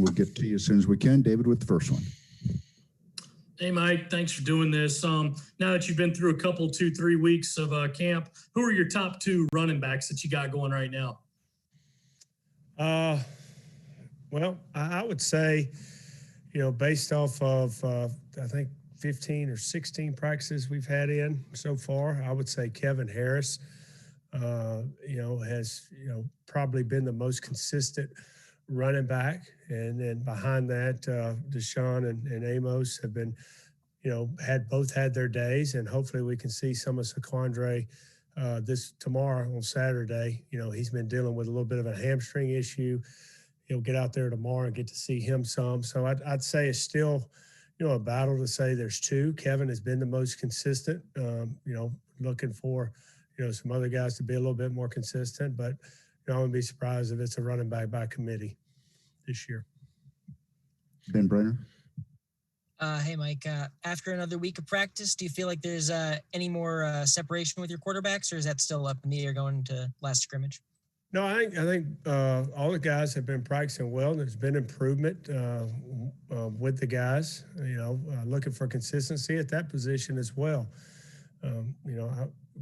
and we'll get to you as soon as we can. David with the first one. Hey, Mike, thanks for doing this. Now that you've been through a couple, 2-3 weeks of camp, who are your top 2 running backs that you got going right now? Well, I would say, based off of, I think, 15 or 16 practices we've had in so far, I would say Kevin Harris, has, probably been the most consistent running back. And then behind that, Deshaun and Amos have been, both had their days, and hopefully we can see some of Saquandre this tomorrow on Saturday. He's been dealing with a little bit of a hamstring issue. He'll get out there tomorrow and get to see him some. So I'd say it's still, a battle to say there's 2. Kevin has been the most consistent, looking for, some other guys to be a little bit more consistent, but I wouldn't be surprised if it's a running back by committee this year. Ben Brenner. Hey, Mike. After another week of practice, do you feel like there's any more separation with your quarterbacks, or is that still up in the air going to last scrimmage? No, I think all the guys have been practicing well. There's been improvement with the guys. Looking for consistency at that position as well.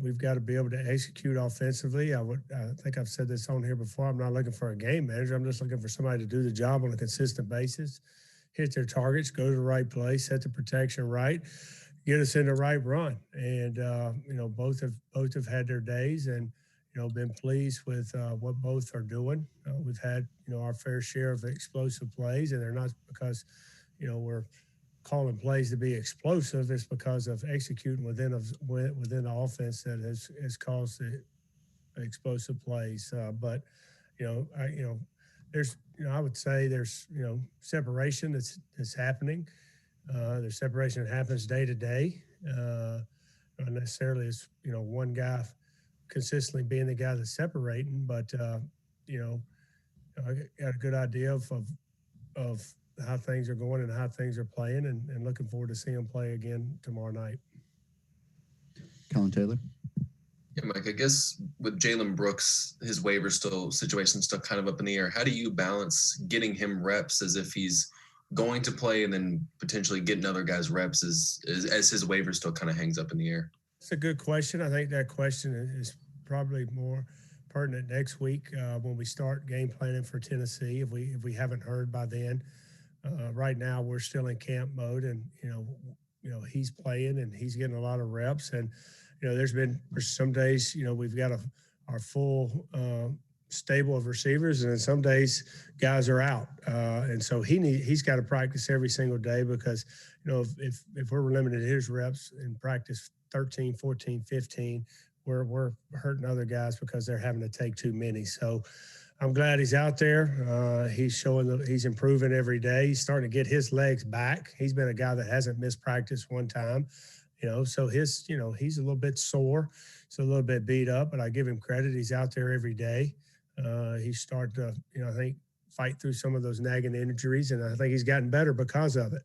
We've got to be able to execute offensively. I think I've said this on here before. I'm not looking for a game manager. I'm just looking for somebody to do the job on a consistent basis, hit their targets, go to the right place, set the protection right, get us in the right run. And both have had their days, and been pleased with what both are doing. We've had our fair share of explosive plays, and they're not because we're calling plays to be explosive. It's because of executing within the offense that has caused the explosive plays. But there's I would say there's separation that's happening. There's separation that happens day to day. Not necessarily as one guy consistently being the guy that's separating, but I got a good idea of how things are going and how things are playing, and looking forward to seeing them play again tomorrow night. Colin Taylor. Yeah, Mike, I guess with Jalen Brooks, his waiver situation still kind of up in the air. How do you balance getting him reps as if he's going to play, and then potentially getting other guys reps as his waiver still kind of hangs up in the air? That's a good question. I think that question is probably more pertinent next week when we start game planning for Tennessee, if we haven't heard by then. Right now we're still in camp mode, and he's playing and he's getting a lot of reps, and there's been some days we've got our full stable of receivers, and then some days guys are out, and so he's got to practice every single day, because if we're limited his reps in practice 13, 14, 15, we're hurting other guys because they're having to take too many. So I'm glad he's out there. He's showing that he's improving every day. He's starting to get his legs back. He's been a guy that hasn't missed practice one time, so he's a little bit sore. He's a little bit beat up, but I give him credit. He's out there every day. He's starting to, I think, fight through some of those nagging injuries, and I think he's gotten better because of it.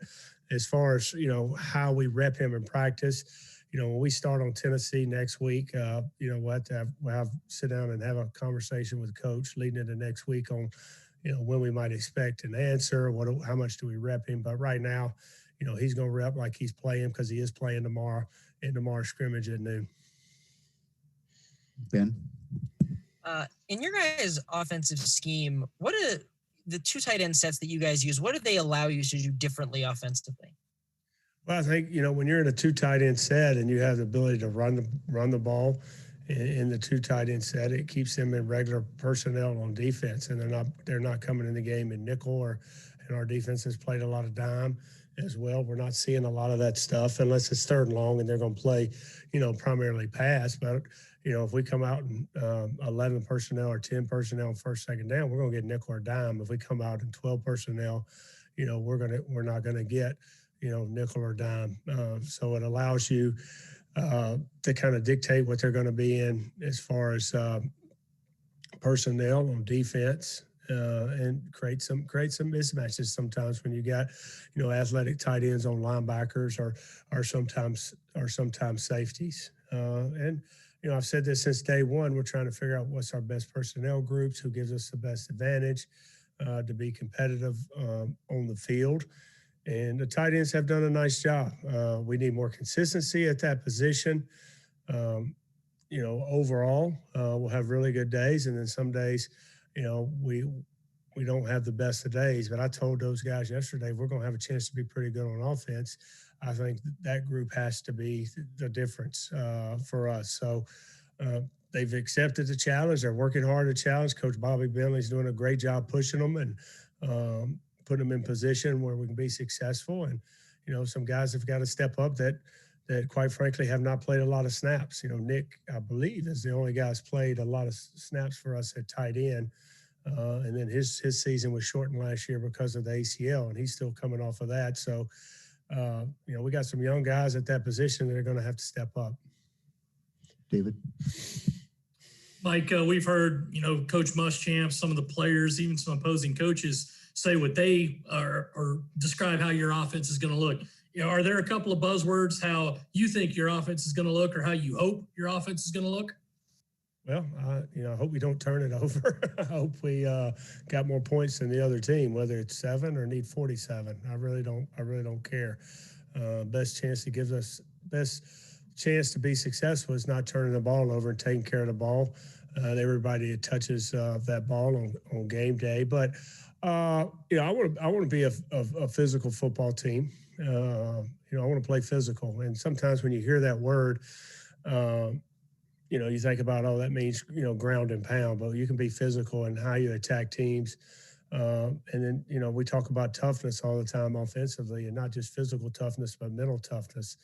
As far as, how we rep him in practice, when we start on Tennessee next week, we'll have sit down and have a conversation with coach leading into next week on, when we might expect an answer, how much do we rep him. But right now, he's going to rep like he's playing, because he is playing tomorrow in tomorrow's scrimmage at noon. Ben? In your guys' offensive scheme, what are the 2 tight end sets that you guys use? What do they allow you to do differently offensively? Well, I think, when you're in a 2 tight end set and you have the ability to run the ball in the 2 tight end set, it keeps them in regular personnel on defense, and they're not coming in the game in nickel, and our defense has played a lot of dime as well. We're not seeing a lot of that stuff unless it's 3rd and long and they're going to play, primarily pass. But, if we come out in 11 personnel or 10 personnel on 1st, 2nd down, we're going to get nickel or dime. If we come out in 12 personnel, we're not going to get nickel or dime. So it allows you to kind of dictate what they're going to be in as far as personnel on defense, and create some mismatches sometimes when you got athletic tight ends on linebackers or sometimes safeties. And I've said this since day one. We're trying to figure out what's our best personnel groups, who gives us the best advantage. to be competitive on the field. And the tight ends have done a nice job. We need more consistency at that position. Overall, we'll have really good days, and then some days, we don't have the best of days. But I told those guys yesterday we're going to have a chance to be pretty good on offense. I think that group has to be the difference for us. So they've accepted the challenge. They're working hard to challenge. Coach Bobby Bentley's doing a great job pushing them and putting them in position where we can be successful. And some guys have got to step up that quite frankly have not played a lot of snaps. Nick, I believe, is the only guy who's played a lot of snaps for us at tight end. And then his season was shortened last year because of the ACL, and he's still coming off of that. So, we got some young guys at that position that are going to have to step up. David? Mike, we've heard, Coach Muschamp, some of the players, even some opposing coaches say what they are or describe how your offense is going to look. Are there a couple of buzzwords how you think your offense is going to look or how you hope your offense is going to look? Well, I hope we don't turn it over. I hope we got more points than the other team, whether it's 7 or need 47. I really don't care. Best chance to be successful is not turning the ball over and taking care of the ball. Everybody that touches that ball on game day. But I want to be a physical football team. I want to play physical. And sometimes when you hear that word, you think about, that means, ground and pound, but you can be physical in how you attack teams. And then, we talk about toughness all the time offensively, and not just physical toughness, but mental toughness,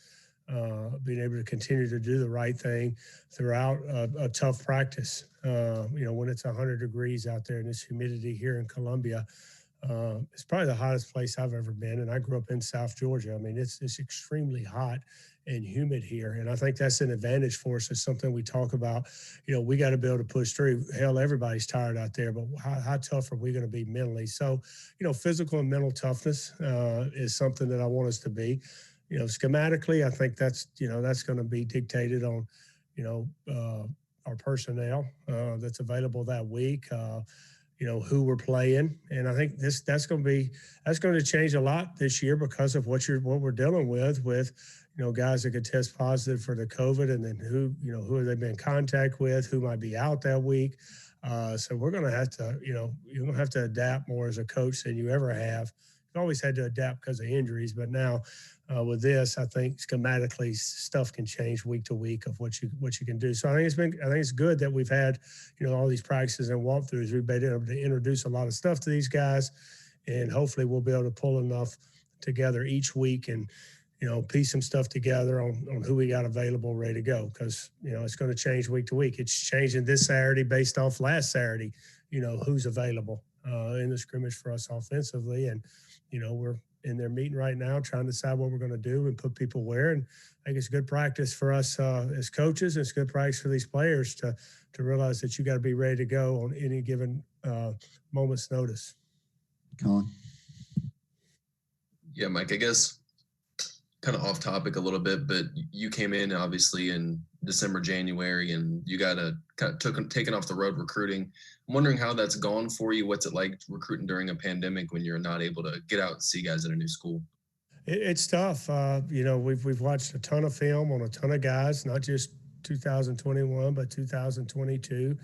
being able to continue to do the right thing throughout a tough practice. When it's 100 degrees out there and this humidity here in Columbia, it's probably the hottest place I've ever been. And I grew up in South Georgia. I mean, it's extremely hot and humid here. And I think that's an advantage for us. It's something we talk about. We got to be able to push through. Hell, everybody's tired out there, but how tough are we going to be mentally? So, physical and mental toughness is something that I want us to be. Schematically, I think that's going to be dictated on, our personnel that's available that week. Who we're playing. And I think that's going to change a lot this year because of what we're dealing with, guys that could test positive for the COVID, and then who have they been in contact with, who might be out that week. So we're going to have to, you're going to have to adapt more as a coach than you ever have. You've always had to adapt because of injuries, but now with this, I think schematically stuff can change week to week of what you can do. So I think it's good that we've had, all these practices and walkthroughs. We've been able to introduce a lot of stuff to these guys, and hopefully we'll be able to pull enough together each week and, piece some stuff together on who we got available, ready to go. Because, it's going to change week to week. It's changing this Saturday based off last Saturday, who's available in the scrimmage for us offensively. And, we're in their meeting right now trying to decide what we're going to do and put people where. And I think it's good practice for us as coaches. And it's good practice for these players to realize that you got to be ready to go on any given moment's notice. Colin? Yeah, Mike, I guess kind of off topic a little bit, but you came in obviously in December, January, and you got taken off the road recruiting. I'm wondering how that's gone for you. What's it like recruiting during a pandemic when you're not able to get out and see guys at a new school? It's tough. We've watched a ton of film on a ton of guys, not just 2021, but 2022.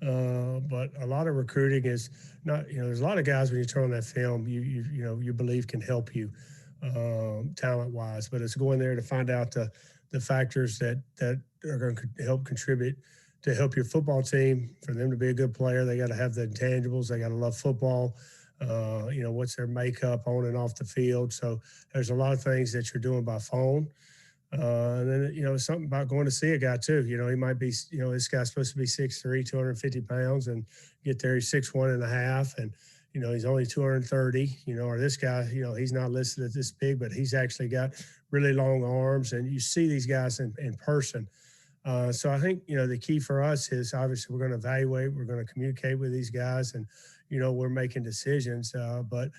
But a lot of recruiting is not, there's a lot of guys when you turn on that film, you believe can help you talent wise, but it's going there to find out the factors that are going to help contribute to help your football team. For them to be a good player, they got to have the intangibles. They got to love football. What's their makeup on and off the field. So there's a lot of things that you're doing by phone. And then, it's something about going to see a guy too. He might be, this guy's supposed to be 6'3", 250 pounds, and get there, he's 6'1.5", and, he's only 230, or this guy, he's not listed as this big, but he's actually got really long arms, and you see these guys in person. So I think, the key for us is obviously we're going to evaluate, we're going to communicate with these guys, and, we're making decisions. But,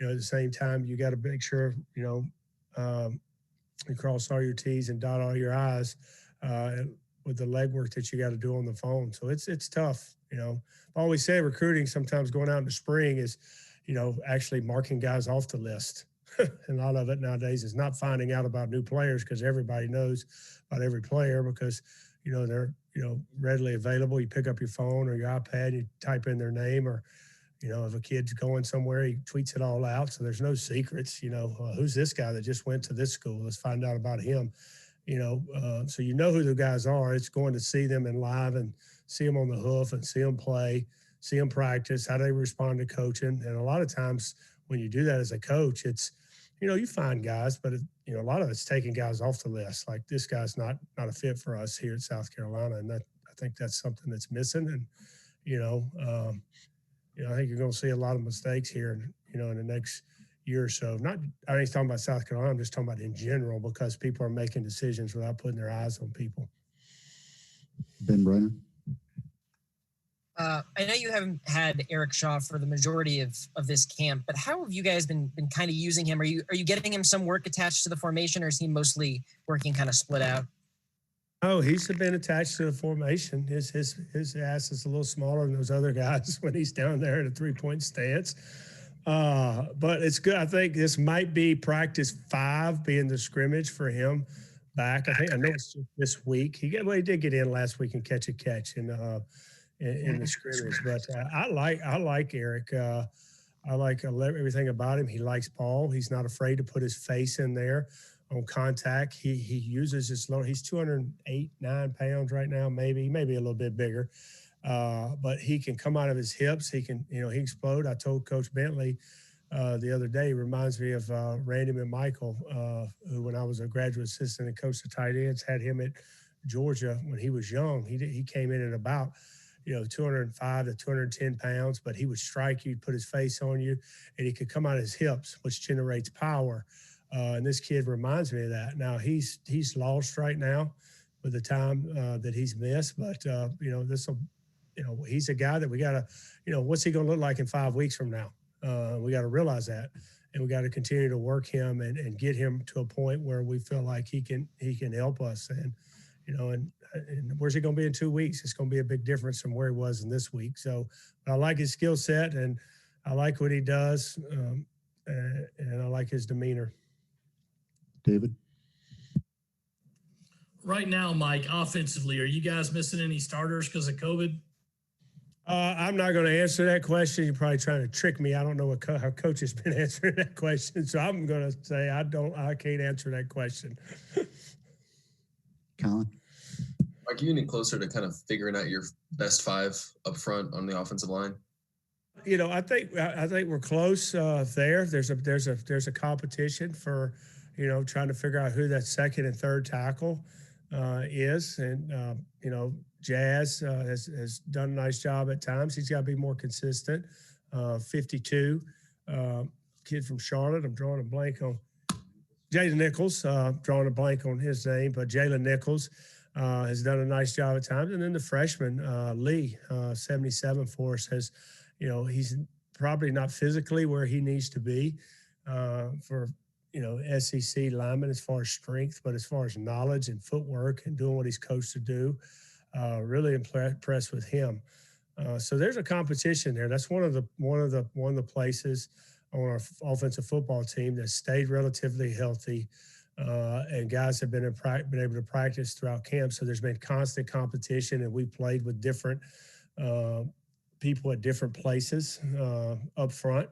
at the same time, you got to make sure, you cross all your T's and dot all your I's with the legwork that you got to do on the phone. So it's tough. You know, I always say recruiting sometimes going out in the spring is, you know, actually marking guys off the list. And a lot of it nowadays is not finding out about new players because everybody knows about every player because, you know, they're, you know, readily available. You pick up your phone or your iPad, you type in their name, or, you know, if a kid's going somewhere, he tweets it all out. So there's no secrets, you know, who's this guy that just went to this school? Let's find out about him, you know. So you know who the guys are. It's going to see them in live and see them on the hoof and see them play, see them practice, how they respond to coaching. And a lot of times when you do that as a coach, it's, you know, you find guys, but you know, a lot of it's taking guys off the list. Like this guy's not a fit for us here at South Carolina, and that I think that's something that's missing. And you know, I think you're going to see a lot of mistakes here, you know, in the next year or so. Not, I ain't talking about South Carolina. I'm just talking about in general because people are making decisions without putting their eyes on people. Ben Brennan. I know you haven't had Eric Shaw for the majority of this camp, but how have you guys been kind of using him? Are you getting him some work attached to the formation, or is he mostly working kind of split out? Oh, he's been attached to the formation. His ass is a little smaller than those other guys when he's down there in a 3-point stance. But it's good. I think this might be practice 5 being the scrimmage for him back. I know it's just this week. He did get in last week and catch a catch in the scrimmage. But I like Eric. I like everything about him. He likes ball. He's not afraid to put his face in there on contact. He uses his low. He's 208-9 pounds right now, maybe a little bit bigger. But he can come out of his hips. He can, you know, he explode. I told Coach Bentley the other day, reminds me of Randy McMichael, who when I was a graduate assistant and coached the tight ends, had him at Georgia when he was young. He came in at about, you know, 205 to 210 pounds, but he would strike you, put his face on you, and he could come out of his hips, which generates power. And this kid reminds me of that. Now he's lost right now with the time that he's missed, but you know, he's a guy that we got to, you know, what's he going to look like in 5 weeks from now? We got to realize that, and we got to continue to work him and get him to a point where we feel like he can help us. And, you know, and where's he going to be in 2 weeks? It's going to be a big difference from where he was in this week. So I like his skill set, and I like what he does, and I like his demeanor. David. Right now, Mike, offensively, are you guys missing any starters because of COVID? I'm not going to answer that question. You're probably trying to trick me. I don't know how coach has been answering that question, so I'm going to say I can't answer that question. Colin. Are you getting closer to kind of figuring out your best 5 up front on the offensive line? You know, I think we're close there. There's a competition for, you know, trying to figure out who that second and third tackle is, and you know, Jazz has done a nice job at times. He's got to be more consistent. 52, kid from Charlotte. I'm drawing a blank on Jalen Nichols. Drawing a blank on his name, but Jalen Nichols has done a nice job at times. And then the freshman Lee, 77 for us, has, you know, he's probably not physically where he needs to be for, you know, SEC lineman as far as strength, but as far as knowledge and footwork and doing what he's coached to do, really impressed with him. So there's a competition there. That's one of the places on our offensive football team that stayed relatively healthy, and guys have been able to practice throughout camp. So there's been constant competition, and we played with different people at different places up front,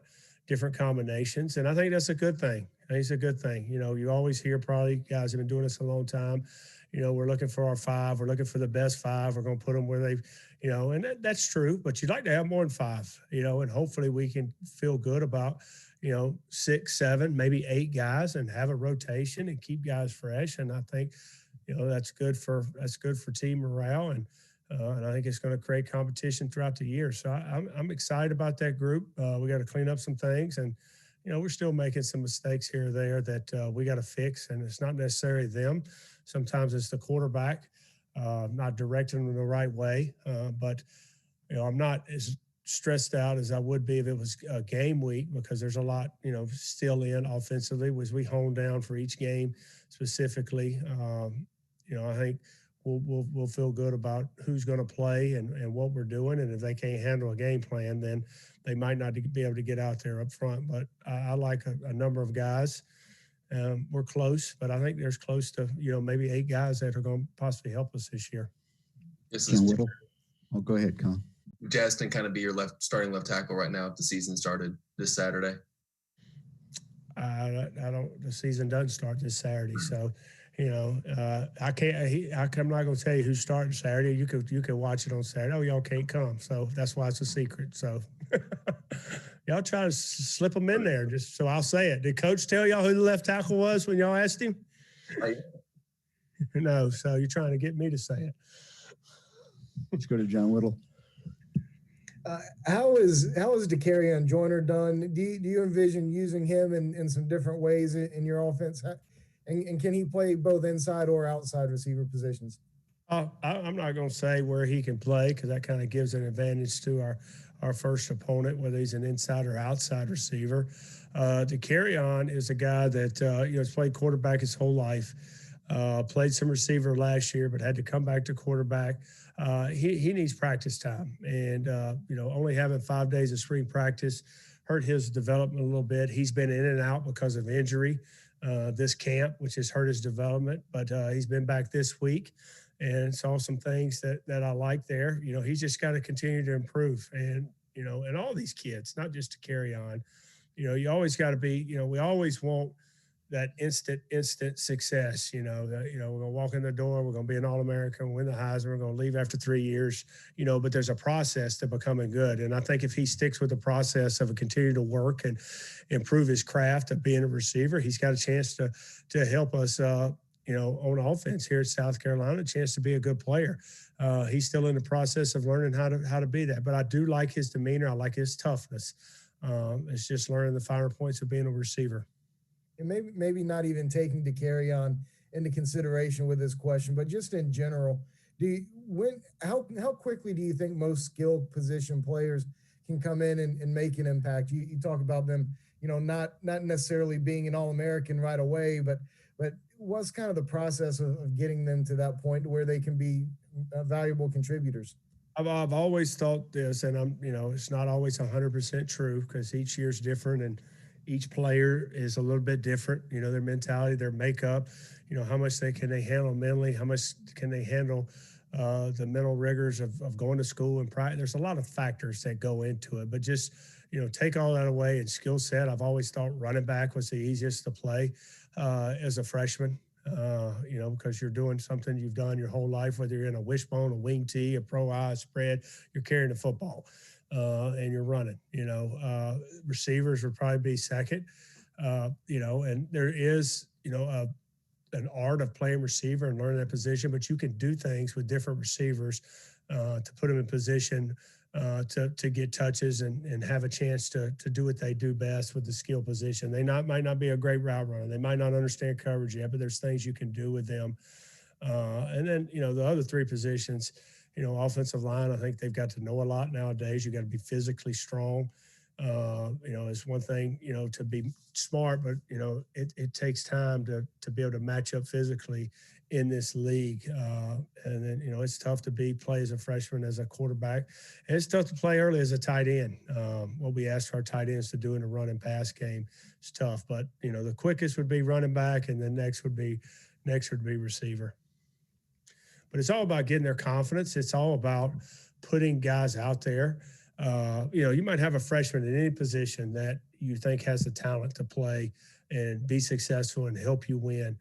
different combinations, and I think that's a good thing. I think it's a good thing. You know, you always hear probably guys have been doing this a long time. You know, we're looking for our 5. We're looking for the best 5. We're going to put them where they've, you know, and that's true. But you'd like to have more than 5, you know, and hopefully we can feel good about, you know, 6, 7, maybe 8 guys and have a rotation and keep guys fresh. And I think, you know, that's good for team morale, and I think it's going to create competition throughout the year. So I'm excited about that group. We got to clean up some things, and you know, we're still making some mistakes here or there that we got to fix, and it's not necessarily them. Sometimes it's the quarterback not directing them the right way. But you know, I'm not as stressed out as I would be if it was a game week, because there's a lot, you know, still in offensively as we hone down for each game specifically. You know, I think we'll feel good about who's going to play and what we're doing. And if they can't handle a game plan, then they might not be able to get out there up front. But I like a number of guys. We're close, but I think there's close to, maybe 8 guys that are going to possibly help us this year. This John is Whittle. Oh, go ahead, Con. Justin kind of be your starting left tackle right now if the season started this Saturday. The season doesn't start this Saturday. So, I can't, I'm not going to tell you who's starting Saturday. You could watch it on Saturday. Oh, y'all can't come. So that's why it's a secret. So y'all try to slip them in there just so I'll say it. Did coach tell y'all who the left tackle was when y'all asked him? No. So you're trying to get me to say it. Let's go to John Whittle. How is Carryon Joyner done? Do you envision using him in some different ways in your offense? And can he play both inside or outside receiver positions? I'm not going to say where he can play because that kind of gives an advantage to our first opponent, whether he's an inside or outside receiver. Carryon is a guy that has played quarterback his whole life. Played some receiver last year, but had to come back to quarterback. He needs practice time, and only having 5 days of spring practice hurt his development a little bit. He's been in and out because of injury this camp, which has hurt his development. But he's been back this week and saw some things that I like there. He's just got to continue to improve, and and all these kids, not just to Carryon. You always got to be. We always want that instant success. We're going to walk in the door, we're going to be an All-American, win the Heisman, we're going to leave after 3 years, but there's a process to becoming good. And I think if he sticks with the process of continue to work and improve his craft of being a receiver, he's got a chance to help us, on offense here at South Carolina, a chance to be a good player. He's still in the process of learning how to be that. But I do like his demeanor. I like his toughness. It's just learning the finer points of being a receiver. And maybe not even taking Carryon into consideration with this question, but just in general, how quickly do you think most skilled position players can come in and make an impact? You talk about them, not necessarily being an All-American right away, but what's kind of the process of getting them to that point where they can be valuable contributors? I've always thought this, and it's not always 100% true because each year's different and each player is a little bit different, their mentality, their makeup, how much can they handle mentally, how much can they handle the mental rigors of going to school and practice. There's a lot of factors that go into it, but just, take all that away and skill set. I've always thought running back was the easiest to play as a freshman, because you're doing something you've done your whole life, whether you're in a wishbone, a wing tee, a pro eye, spread, you're carrying the football. And you're running, receivers would probably be second, and there is, an art of playing receiver and learning that position, but you can do things with different receivers to put them in position to get touches and have a chance to do what they do best with the skill position. They might not be a great route runner. They might not understand coverage yet, but there's things you can do with them. And then, the other 3 positions, offensive line, I think they've got to know a lot nowadays. You got to be physically strong. It's one thing, to be smart, but, it takes time to be able to match up physically in this league. And then, it's tough to play as a freshman, as a quarterback. And it's tough to play early as a tight end. What we ask our tight ends to do in a run and pass game is tough. But, the quickest would be running back, and then next would be receiver. But it's all about getting their confidence. It's all about putting guys out there. You might have a freshman in any position that you think has the talent to play and be successful and help you win.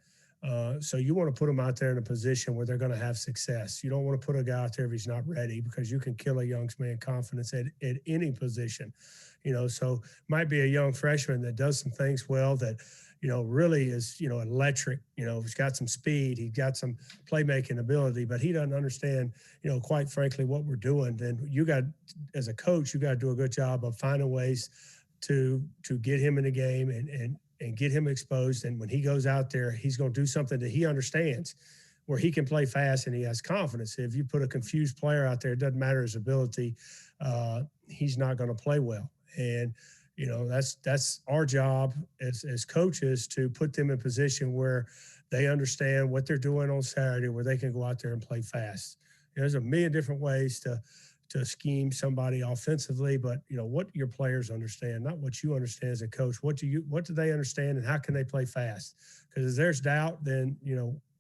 So you want to put them out there in a position where they're going to have success. You don't want to put a guy out there if he's not ready, because you can kill a young man's confidence at any position. So might be a young freshman that does some things well that, really is, electric, he's got some speed, he's got some playmaking ability, but he doesn't understand, quite frankly, what we're doing. Then as a coach, you got to do a good job of finding ways to get him in the game and get him exposed. And when he goes out there, he's going to do something that he understands, where he can play fast and he has confidence. If you put a confused player out there, it doesn't matter his ability, he's not going to play well. And that's our job as coaches to put them in position where they understand what they're doing on Saturday, where they can go out there and play fast. There's a million different ways to scheme somebody offensively, but what your players understand, not what you understand as a coach. What do they understand, and how can they play fast? Because if there's doubt, then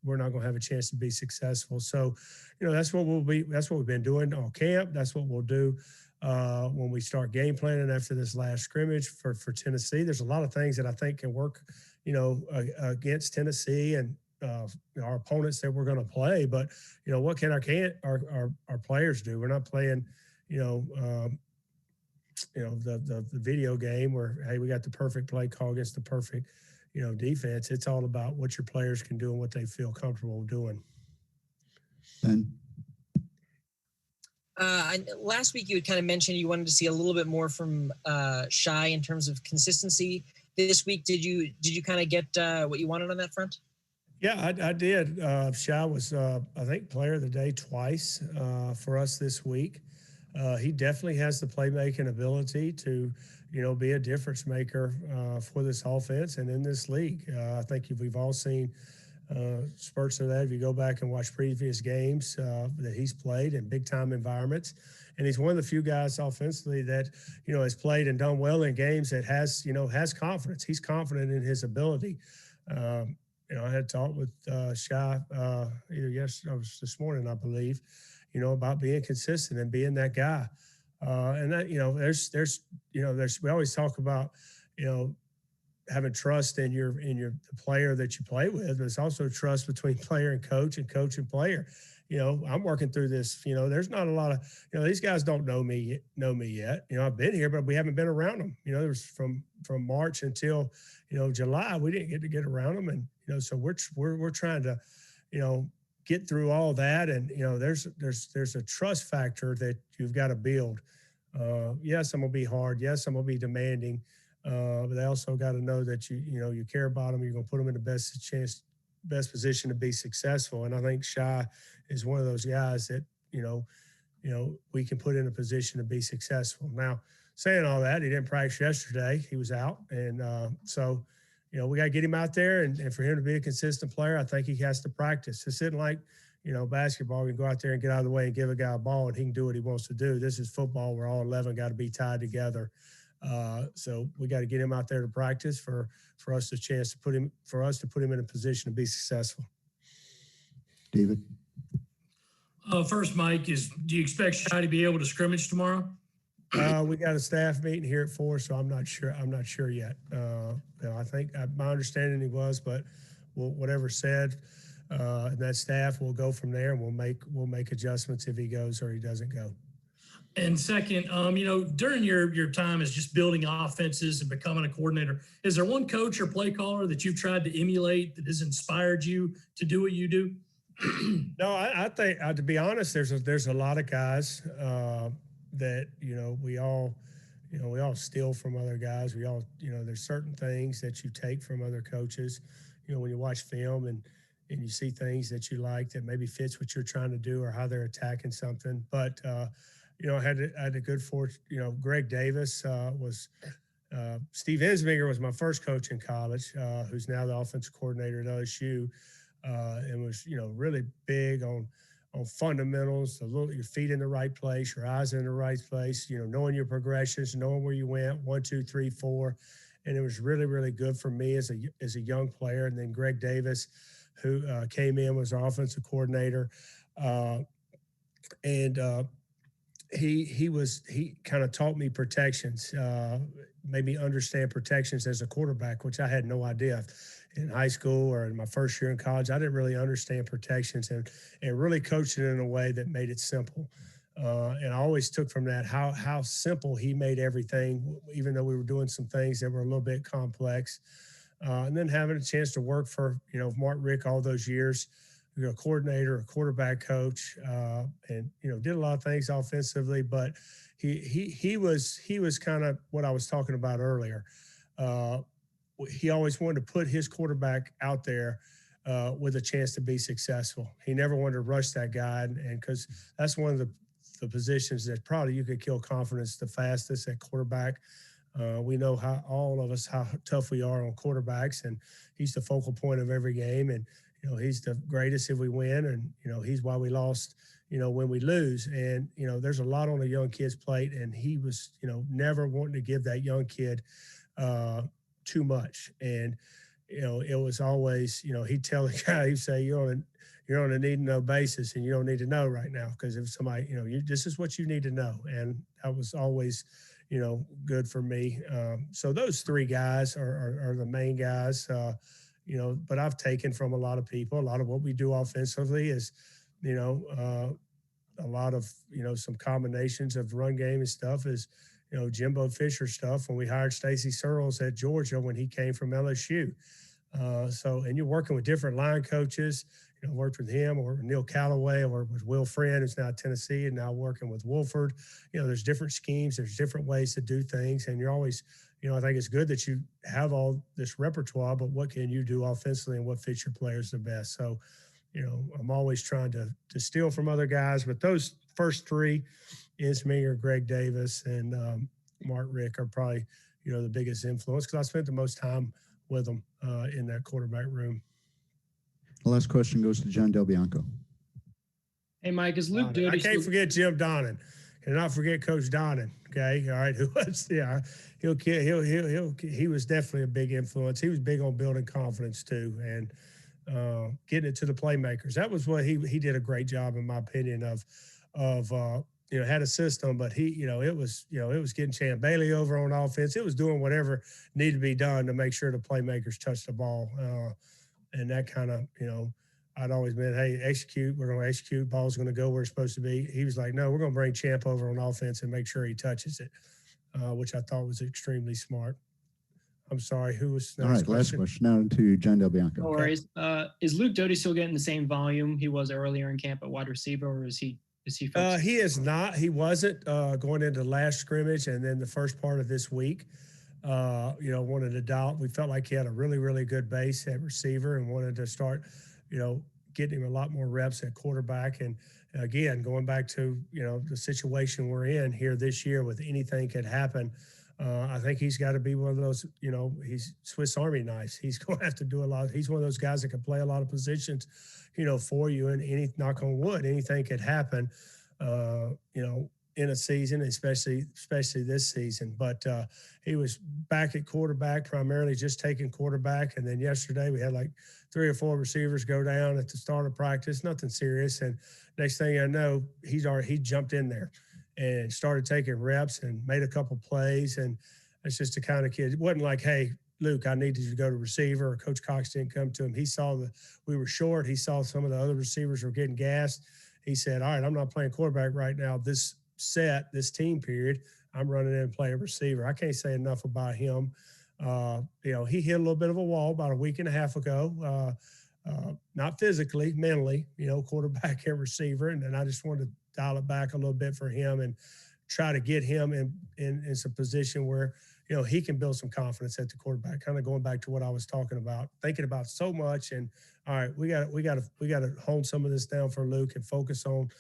we're not going to have a chance to be successful. So, that's what we've been doing all camp. That's what we'll do when we start game planning after this last scrimmage for Tennessee. There's a lot of things that I think can work, against Tennessee and our opponents that we're going to play. But what can our players do? We're not playing, the video game where, hey, we got the perfect play call against the perfect defense. It's all about what your players can do and what they feel comfortable doing. Ben? Last week you had kind of mentioned you wanted to see a little bit more from Shy in terms of consistency. This week, did you kind of get what you wanted on that front? Yeah, I did. Shy was, I think, player of the day twice for us this week. He definitely has the playmaking ability to, be a difference maker for this offense and in this league. I think we've all seen spurts of that. If you go back and watch previous games that he's played in big time environments, and he's one of the few guys offensively that has played and done well in games that has confidence. He's confident in his ability. I had talked with Shy either this morning, I believe, about being consistent and being that guy. And that there's we always talk about having trust in the player that you play with, but it's also trust between player and coach and player. I'm working through this. There's not a lot of these guys don't know me yet. I've been here, but we haven't been around them. There was from March until July, we didn't get around them, and so we're trying to get through all that, and there's a trust factor that you've got to build. Yes, I'm gonna be hard. Yes, I'm gonna be demanding. But they also got to know that you care about them. You're going to put them in the best position to be successful. And I think Shy is one of those guys that we can put in a position to be successful. Now, saying all that, he didn't practice yesterday. He was out, and so we got to get him out there. And for him to be a consistent player, I think he has to practice. This isn't like basketball. You can go out there and get out of the way and give a guy a ball, and he can do what he wants to do. This is football, where all 11 got to be tied together. So we got to get him out there to practice for us to put him in a position to be successful. David? First, Mike, do you expect Shy to be able to scrimmage tomorrow? We got a staff meeting here at 4, so I'm not sure yet. I think my understanding he was, but whatever said, and that staff will go from there, and we'll make adjustments if he goes or he doesn't go. And second, during your time as just building offenses and becoming a coordinator, is there one coach or play caller that you've tried to emulate that has inspired you to do what you do? No, I think to be honest, there's a lot of guys that we all steal from other guys. We all there's certain things that you take from other coaches. When you watch film and you see things that you like that maybe fits what you're trying to do or how they're attacking something, but I had a good fortune. Greg Davis was Steve Ensminger was my first coach in college, who's now the offensive coordinator at LSU, and was really big on fundamentals, your feet in the right place, your eyes in the right place, knowing your progressions, knowing where you went, 1, 2, 3, 4, and it was really, really good for me as a young player. And then Greg Davis, who came in, was our offensive coordinator, and he kind of taught me protections, made me understand protections as a quarterback, which I had no idea. In high school or in my first year in college, I didn't really understand protections, and really coached it in a way that made it simple. And I always took from that how simple he made everything, even though we were doing some things that were a little bit complex. And then having a chance to work for Mark Rick all those years, a coordinator, a quarterback coach, and did a lot of things offensively. But he was kind of what I was talking about earlier. He always wanted to put his quarterback out there with a chance to be successful. He never wanted to rush that guy, and because that's one of the positions that probably you could kill confidence the fastest at quarterback. We know all of us how tough we are on quarterbacks, and he's the focal point of every game. And he's the greatest if we win, and he's why we lost. When we lose, and there's a lot on a young kid's plate, and he was never wanting to give that young kid too much. And it was always he'd tell the guy, he'd say, you're on a need to know basis, and you don't need to know right now, because if somebody this is what you need to know. And that was always good for me. So those three guys are the main guys. But I've taken from a lot of people. A lot of what we do offensively is a lot of some combinations of run game and stuff is Jimbo Fisher stuff when we hired Stacy Searles at Georgia when he came from LSU. And you're working with different line coaches. Worked with him, or Neil Callaway, or with Will Friend, who's now at Tennessee, and now working with Wolford. There's different schemes, there's different ways to do things, and you're always, I think it's good that you have all this repertoire, but what can you do offensively and what fits your players the best? So, I'm always trying to steal from other guys, but those first three, Insminger, Greg Davis, and Mark Rick, are probably, the biggest influence, because I spent the most time with them in that quarterback room. The last question goes to John Del Bianco. Hey, Mike, is Luke Doty? I can't forget Jim Donnan, and not forget Coach Donnan. Okay, all right, who was he was definitely a big influence. He was big on building confidence too, and getting it to the playmakers. That was what he did a great job, in my opinion, of had a system, but it was getting Champ Bailey over on offense. It was doing whatever needed to be done to make sure the playmakers touched the ball. And that kind of, I'd always been, hey, execute. We're going to execute. Ball's going to go where it's supposed to be. He was like, no, we're going to bring Champ over on offense and make sure he touches it, which I thought was extremely smart. I'm sorry, who was next? All right, last question now to John Del Bianco. No worries. Is Luke Doty still getting the same volume he was earlier in camp at wide receiver, or is he he is not. He wasn't going into last scrimmage and then the first part of this week. Wanted to dial. We felt like he had a really, really good base at receiver, and wanted to start, getting him a lot more reps at quarterback. And again, going back to, the situation we're in here this year with anything could happen. I think he's got to be one of those, he's Swiss Army knives. He's going to have to do a lot. He's one of those guys that can play a lot of positions, for you, and knock on wood, anything could happen, in a season, especially this season. But he was back at quarterback, primarily just taking quarterback. And then yesterday we had like 3 or 4 receivers go down at the start of practice, nothing serious. And next thing I know, he jumped in there and started taking reps and made a couple plays. And it's just the kind of kid. It wasn't like, hey, Luke, I needed you to go to receiver, or Coach Cox didn't come to him. He saw we were short. He saw some of the other receivers were getting gassed. He said, all right, I'm not playing quarterback right now. This team period, I'm running in and playing receiver. I can't say enough about him. He hit a little bit of a wall about a week and a half ago, not physically, mentally, quarterback and receiver. And then I just wanted to dial it back a little bit for him and try to get him in some position where, he can build some confidence at the quarterback, kind of going back to what I was talking about, thinking about so much. And all right, we got to hone some of this down for Luke and focus on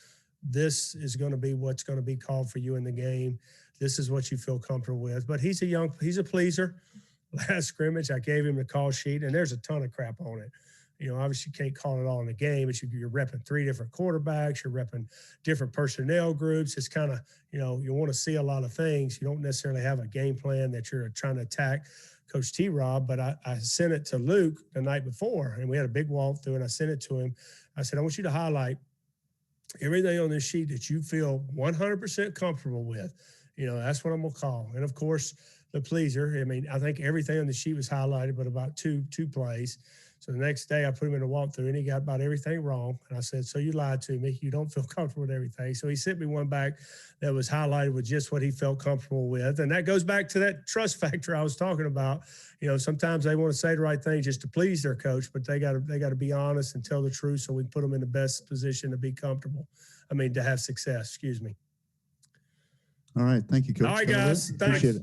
this is going to be what's going to be called for you in the game. This is what you feel comfortable with. But he's a pleaser. Last scrimmage, I gave him the call sheet, and there's a ton of crap on it. Obviously you can't call it all in the game, but you're repping 3 different quarterbacks, you're repping different personnel groups. It's kind of, you want to see a lot of things. You don't necessarily have a game plan that you're trying to attack Coach T-Rob, but I sent it to Luke the night before, and we had a big walkthrough, and I sent it to him. I said, I want you to highlight everything on this sheet that you feel 100% comfortable with. That's what I'm going to call. And of course, the pleaser. I think everything on the sheet was highlighted, but about two plays. So the next day I put him in a walkthrough, and he got about everything wrong. And I said, so you lied to me. You don't feel comfortable with everything. So he sent me one back that was highlighted with just what he felt comfortable with. And that goes back to that trust factor I was talking about. Sometimes they want to say the right thing just to please their coach, but they got to be honest and tell the truth so we can put them in the best position to be comfortable. To have success, excuse me. All right. Thank you, Coach. All right, guys. Thanks. Appreciate it.